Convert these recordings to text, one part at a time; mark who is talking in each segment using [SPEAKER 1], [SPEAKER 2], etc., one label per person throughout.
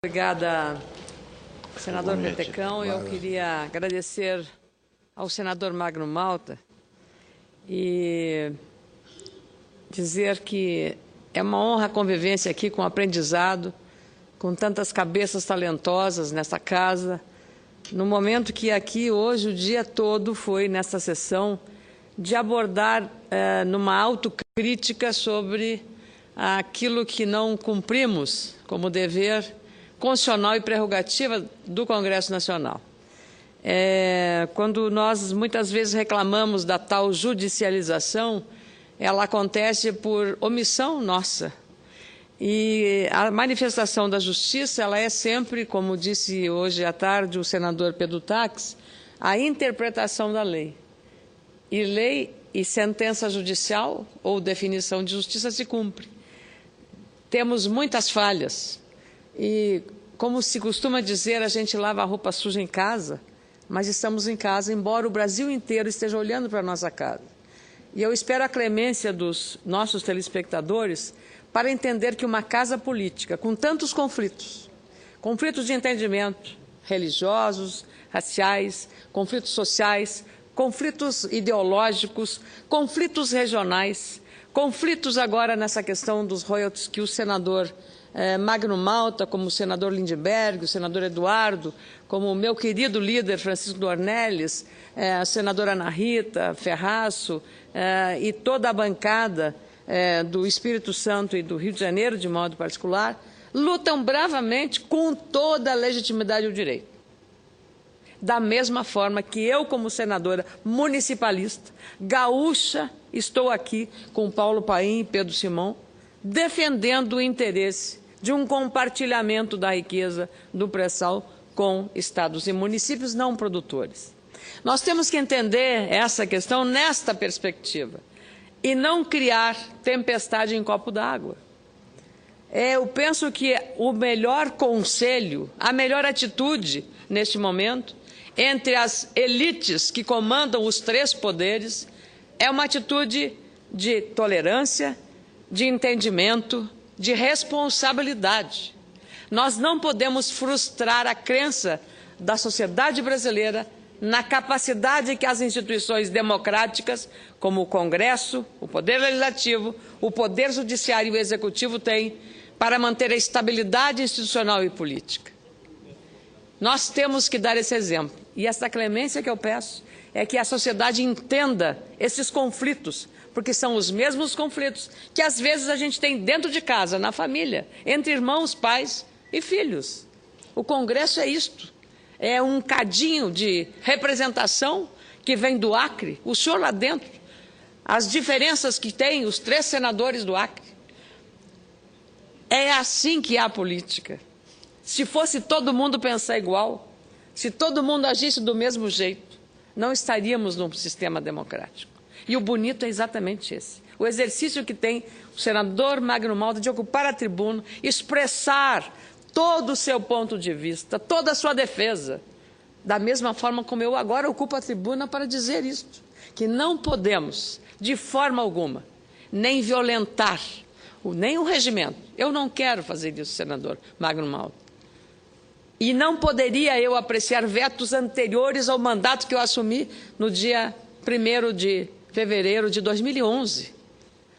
[SPEAKER 1] Obrigada, senador Petecão. Eu queria agradecer ao senador Magno Malta e dizer que é uma honra a convivência aqui com o aprendizado, com tantas cabeças talentosas nesta casa, no momento que aqui hoje o dia todo foi nesta sessão de abordar numa autocrítica sobre aquilo que não cumprimos como dever constitucional e prerrogativa do Congresso Nacional. Quando nós muitas vezes reclamamos da tal judicialização, ela acontece por omissão nossa. E a manifestação da justiça, ela é sempre, como disse hoje à tarde o senador Pedro Taques, a interpretação da lei. E lei e sentença judicial ou definição de justiça se cumpre. Temos muitas falhas. E, como se costuma dizer, a gente lava a roupa suja em casa, mas estamos em casa, embora o Brasil inteiro esteja olhando para a nossa casa. E eu espero a clemência dos nossos telespectadores para entender que uma casa política com tantos conflitos, conflitos de entendimento, religiosos, raciais, conflitos sociais, conflitos ideológicos, conflitos regionais, conflitos agora nessa questão dos royalties que o senador Magno Malta, como o senador Lindbergh, o senador Eduardo, como o meu querido líder Francisco Dornelles, a senadora Ana Rita Ferraço e toda a bancada do Espírito Santo e do Rio de Janeiro, de modo particular, lutam bravamente com toda a legitimidade e o direito. Da mesma forma que eu, como senadora municipalista, gaúcha, estou aqui com Paulo Paim e Pedro Simão, defendendo o interesse de um compartilhamento da riqueza do pré-sal com estados e municípios não produtores. Nós temos que entender essa questão nesta perspectiva e não criar tempestade em copo d'água. Eu penso que o melhor conselho, a melhor atitude neste momento, entre as elites que comandam os três poderes, é uma atitude de tolerância, de entendimento, de responsabilidade. Nós não podemos frustrar a crença da sociedade brasileira na capacidade que as instituições democráticas, como o Congresso, o Poder Legislativo, o Poder Judiciário e o Executivo têm para manter a estabilidade institucional e política. Nós temos que dar esse exemplo. E essa clemência que eu peço é que a sociedade entenda esses conflitos, porque são os mesmos conflitos que às vezes a gente tem dentro de casa, na família, entre irmãos, pais e filhos. O Congresso é isto, é um cadinho de representação que vem do Acre, o senhor lá dentro, as diferenças que tem os três senadores do Acre. É assim que há política. Se fosse todo mundo pensar igual, se todo mundo agisse do mesmo jeito, não estaríamos num sistema democrático. E o bonito é exatamente esse. O exercício que tem o senador Magno Malta de ocupar a tribuna, expressar todo o seu ponto de vista, toda a sua defesa, da mesma forma como eu agora ocupo a tribuna para dizer isto, que não podemos, de forma alguma, nem violentar, nem o regimento. Eu não quero fazer isso, senador Magno Malta. E não poderia eu apreciar vetos anteriores ao mandato que eu assumi no dia 1º de fevereiro de 2011.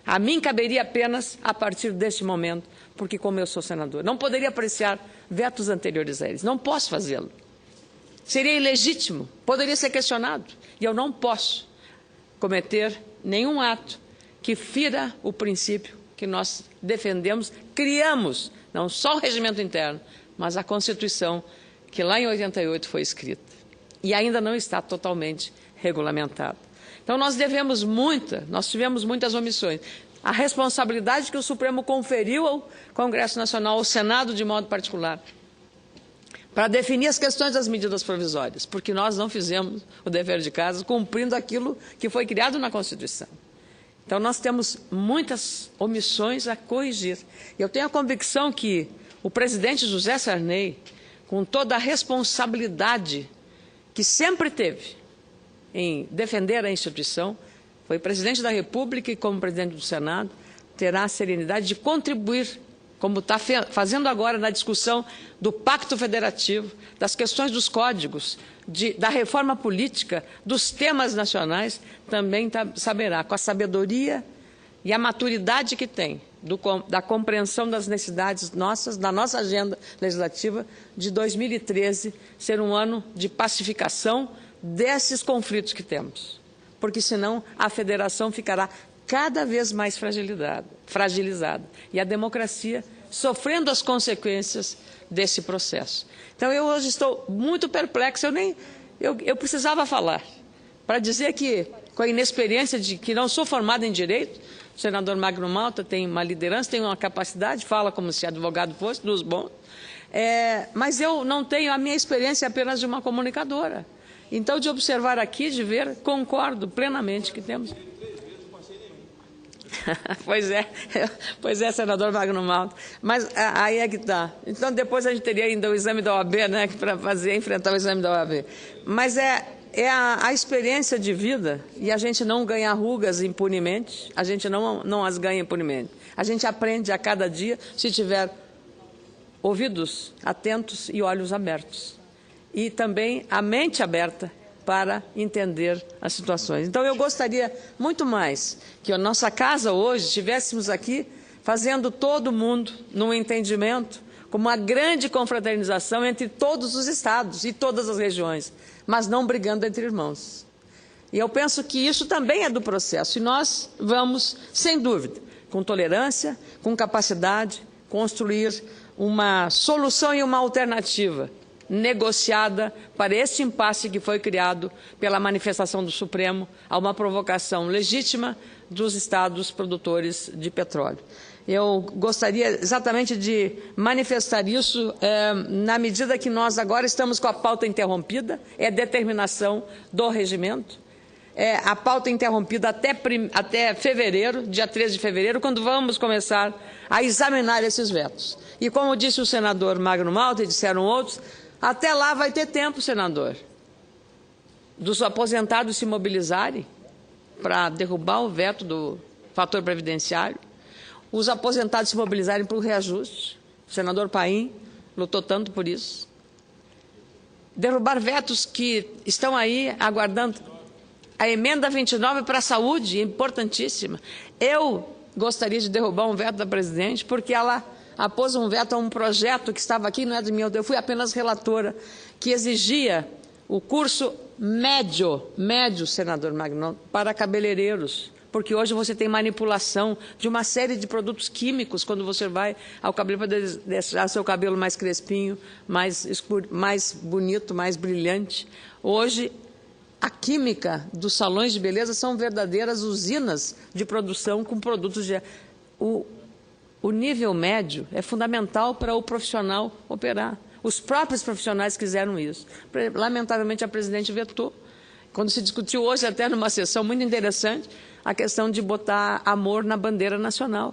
[SPEAKER 1] A mim caberia apenas a partir deste momento, porque como eu sou senador, não poderia apreciar vetos anteriores a eles. Não posso fazê-lo. Seria ilegítimo, poderia ser questionado. E eu não posso cometer nenhum ato que fira o princípio que nós defendemos, criamos, não só o regimento interno, mas a Constituição, que lá em 88 foi escrita e ainda não está totalmente regulamentada. Então, nós tivemos muitas omissões. A responsabilidade que o Supremo conferiu ao Congresso Nacional, ao Senado de modo particular, para definir as questões das medidas provisórias, porque nós não fizemos o dever de casa cumprindo aquilo que foi criado na Constituição. Então, nós temos muitas omissões a corrigir. Eu tenho a convicção que o presidente José Sarney, com toda a responsabilidade que sempre teve em defender a instituição, foi presidente da República e, como presidente do Senado, terá a serenidade de contribuir como está fazendo agora na discussão do Pacto Federativo, das questões dos códigos, da reforma política, dos temas nacionais, também saberá, com a sabedoria e a maturidade que tem, da compreensão das necessidades nossas, da nossa agenda legislativa de 2013, ser um ano de pacificação desses conflitos que temos. Porque, senão, a federação ficará cada vez mais fragilizada e a democracia sofrendo as consequências desse processo. Então, eu hoje estou muito perplexa, eu precisava falar, para dizer que, com a inexperiência de que não sou formada em Direito, o senador Magno Malta tem uma liderança, tem uma capacidade, fala como se advogado fosse, dos bons, mas eu não tenho, a minha experiência é apenas de uma comunicadora. Então, de observar aqui, de ver, concordo plenamente que temos... Pois é, senador Magno Malta. Mas aí é que está. Então, depois a gente teria ainda o exame da OAB, né, para enfrentar o exame da OAB. Mas é a experiência de vida, e a gente não ganha rugas impunemente, a gente não as ganha impunemente. A gente aprende a cada dia se tiver ouvidos atentos e olhos abertos. E também a mente aberta para entender as situações. Então, eu gostaria muito mais que a nossa casa hoje estivéssemos aqui fazendo todo mundo num entendimento, como uma grande confraternização entre todos os estados e todas as regiões, mas não brigando entre irmãos. E eu penso que isso também é do processo, e nós vamos, sem dúvida, com tolerância, com capacidade, construir uma solução e uma alternativa negociada para este impasse que foi criado pela manifestação do Supremo a uma provocação legítima dos estados produtores de petróleo. Eu gostaria exatamente de manifestar isso na medida que nós agora estamos com a pauta interrompida, é determinação do regimento, a pauta interrompida até fevereiro, dia 13 de fevereiro, quando vamos começar a examinar esses vetos. E como disse o senador Magno Malta e disseram outros, até lá vai ter tempo, senador, dos aposentados se mobilizarem para derrubar o veto do fator previdenciário, os aposentados se mobilizarem para o reajuste. O senador Paim lutou tanto por isso. Derrubar vetos que estão aí aguardando a emenda 29 para a saúde, importantíssima. Eu gostaria de derrubar um veto da presidente, porque ela apôs um veto a um projeto que estava aqui, não é do meu, eu fui apenas relatora, que exigia o curso médio, senador Magno, para cabeleireiros, porque hoje você tem manipulação de uma série de produtos químicos quando você vai ao cabelo para deixar seu cabelo mais crespinho, mais escuro, mais bonito, mais brilhante. Hoje, a química dos salões de beleza são verdadeiras usinas de produção com produtos de... O nível médio é fundamental para o profissional operar. Os próprios profissionais quiseram isso. Lamentavelmente, a presidente vetou. Quando se discutiu hoje, até numa sessão muito interessante, a questão de botar amor na bandeira nacional.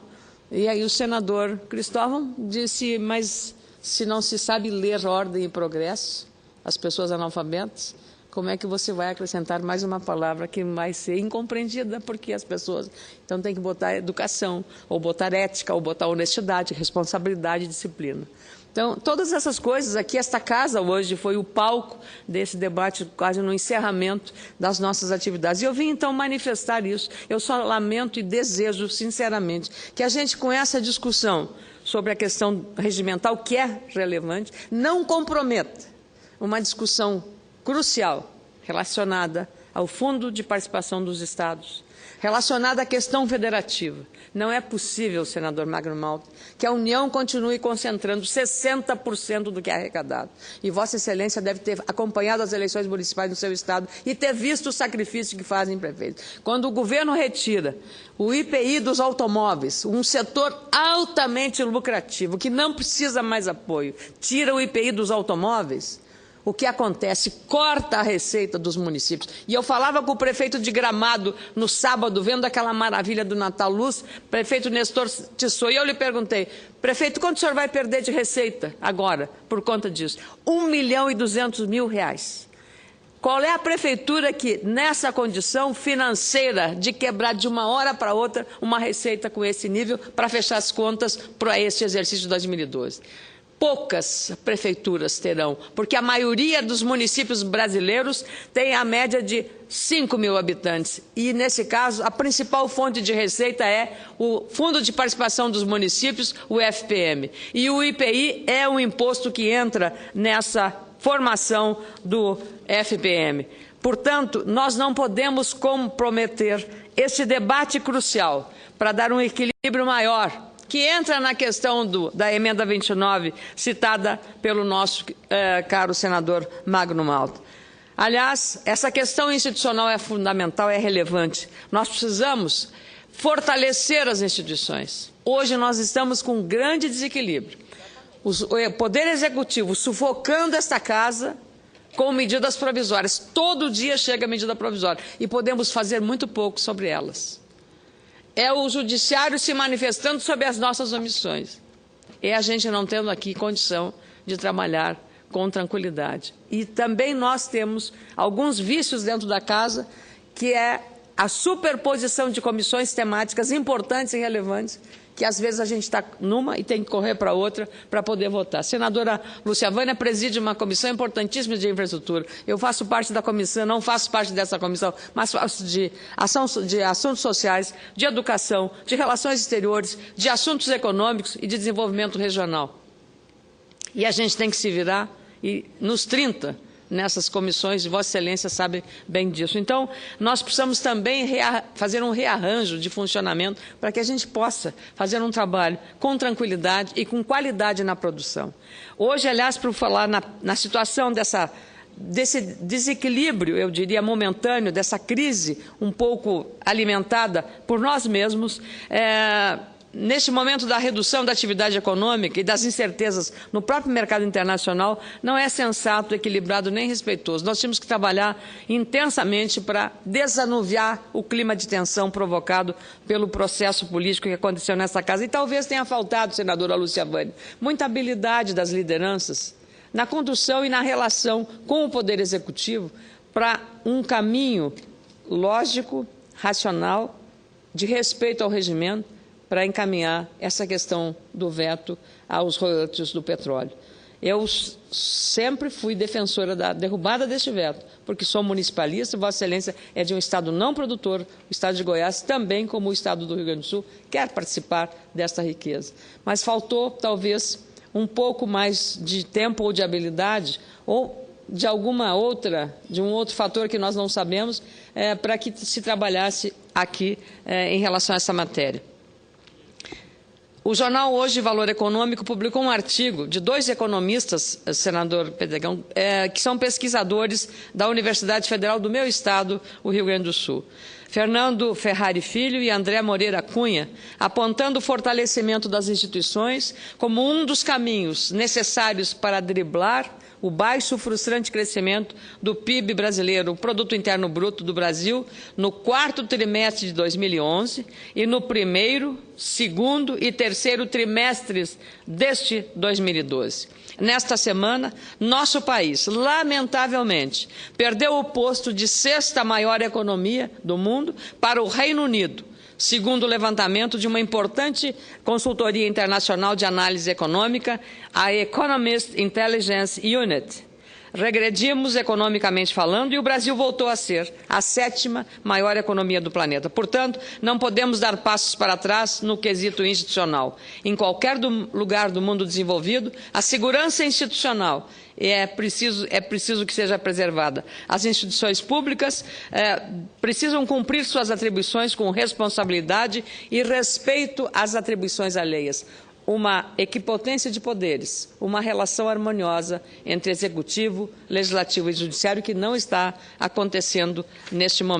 [SPEAKER 1] E aí o senador Cristóvão disse, mas se não se sabe ler ordem e progresso, as pessoas analfabetas, como é que você vai acrescentar mais uma palavra que vai ser incompreendida, porque as pessoas... Então, tem que botar educação, ou botar ética, ou botar honestidade, responsabilidade e disciplina. Então, todas essas coisas aqui, esta casa hoje foi o palco desse debate, quase no encerramento das nossas atividades. E eu vim, então, manifestar isso. Eu só lamento e desejo, sinceramente, que a gente, com essa discussão sobre a questão regimental, que é relevante, não comprometa uma discussão crucial relacionada ao Fundo de Participação dos Estados, relacionada à questão federativa. Não é possível, senador Magno Malta, que a União continue concentrando 60% do que é arrecadado. E Vossa Excelência deve ter acompanhado as eleições municipais no seu estado e ter visto o sacrifício que fazem prefeitos. Quando o governo retira o IPI dos automóveis, um setor altamente lucrativo, que não precisa mais apoio, tira o IPI dos automóveis, o que acontece? Corta a receita dos municípios. E eu falava com o prefeito de Gramado no sábado, vendo aquela maravilha do Natal Luz, prefeito Nestor Tissot, e eu lhe perguntei, prefeito, quanto o senhor vai perder de receita agora, por conta disso? R$ 1.200.000. Qual é a prefeitura que, nessa condição financeira de quebrar de uma hora para outra uma receita com esse nível para fechar as contas para este exercício de 2012? Poucas prefeituras terão, porque a maioria dos municípios brasileiros tem a média de 5 mil habitantes. E, nesse caso, a principal fonte de receita é o Fundo de Participação dos Municípios, o FPM. E o IPI é um imposto que entra nessa formação do FPM. Portanto, nós não podemos comprometer este debate crucial para dar um equilíbrio maior, que entra na questão da emenda 29, citada pelo nosso caro senador Magno Malta. Aliás, essa questão institucional é fundamental, é relevante. Nós precisamos fortalecer as instituições. Hoje nós estamos com um grande desequilíbrio. O Poder Executivo sufocando esta casa com medidas provisórias. Todo dia chega medida provisória e podemos fazer muito pouco sobre elas. É o Judiciário se manifestando sobre as nossas omissões. É a gente não tendo aqui condição de trabalhar com tranquilidade. E também nós temos alguns vícios dentro da casa, que é a superposição de comissões temáticas importantes e relevantes, que às vezes a gente está numa e tem que correr para outra para poder votar. A senadora Lúcia Vânia preside uma comissão importantíssima de infraestrutura. Eu faço parte da comissão, não faço parte dessa comissão, mas faço de assuntos sociais, de educação, de relações exteriores, de assuntos econômicos e de desenvolvimento regional. E a gente tem que se virar e nos 30 nessas comissões, e Vossa Excelência sabe bem disso. Então, nós precisamos também fazer um rearranjo de funcionamento para que a gente possa fazer um trabalho com tranquilidade e com qualidade na produção. Hoje, aliás, para falar na situação desse desequilíbrio, eu diria, momentâneo, dessa crise um pouco alimentada por nós mesmos, neste momento da redução da atividade econômica e das incertezas no próprio mercado internacional, não é sensato, equilibrado nem respeitoso. Nós temos que trabalhar intensamente para desanuviar o clima de tensão provocado pelo processo político que aconteceu nessa casa. E talvez tenha faltado, senadora Lúcia Vânia, muita habilidade das lideranças na condução e na relação com o Poder Executivo para um caminho lógico, racional, de respeito ao regimento, para encaminhar essa questão do veto aos royalties do petróleo. Eu sempre fui defensora da derrubada deste veto, porque sou municipalista, Vossa Excelência é de um estado não produtor, o estado de Goiás, também como o estado do Rio Grande do Sul, quer participar desta riqueza. Mas faltou, talvez, um pouco mais de tempo ou de habilidade, ou de um outro fator que nós não sabemos, para que se trabalhasse aqui em relação a essa matéria. O jornal Hoje Valor Econômico publicou um artigo de 2 economistas, senador Pedregão, que são pesquisadores da Universidade Federal do meu estado, o Rio Grande do Sul. Fernando Ferrari Filho e André Moreira Cunha, apontando o fortalecimento das instituições como um dos caminhos necessários para driblar o baixo e frustrante crescimento do PIB brasileiro, o Produto Interno Bruto do Brasil, no 4º trimestre de 2011 e no 1º, 2º e 3º trimestres deste 2012. Nesta semana, nosso país, lamentavelmente, perdeu o posto de 6ª maior economia do mundo para o Reino Unido, segundo o levantamento de uma importante consultoria internacional de análise econômica, a Economist Intelligence Unit. Regredimos economicamente falando e o Brasil voltou a ser a 7ª maior economia do planeta. Portanto, não podemos dar passos para trás no quesito institucional. Em qualquer lugar do mundo desenvolvido, a segurança institucional é preciso que seja preservada. As instituições públicas precisam cumprir suas atribuições com responsabilidade e respeito às atribuições alheias. Uma equipotência de poderes, uma relação harmoniosa entre executivo, legislativo e judiciário que não está acontecendo neste momento.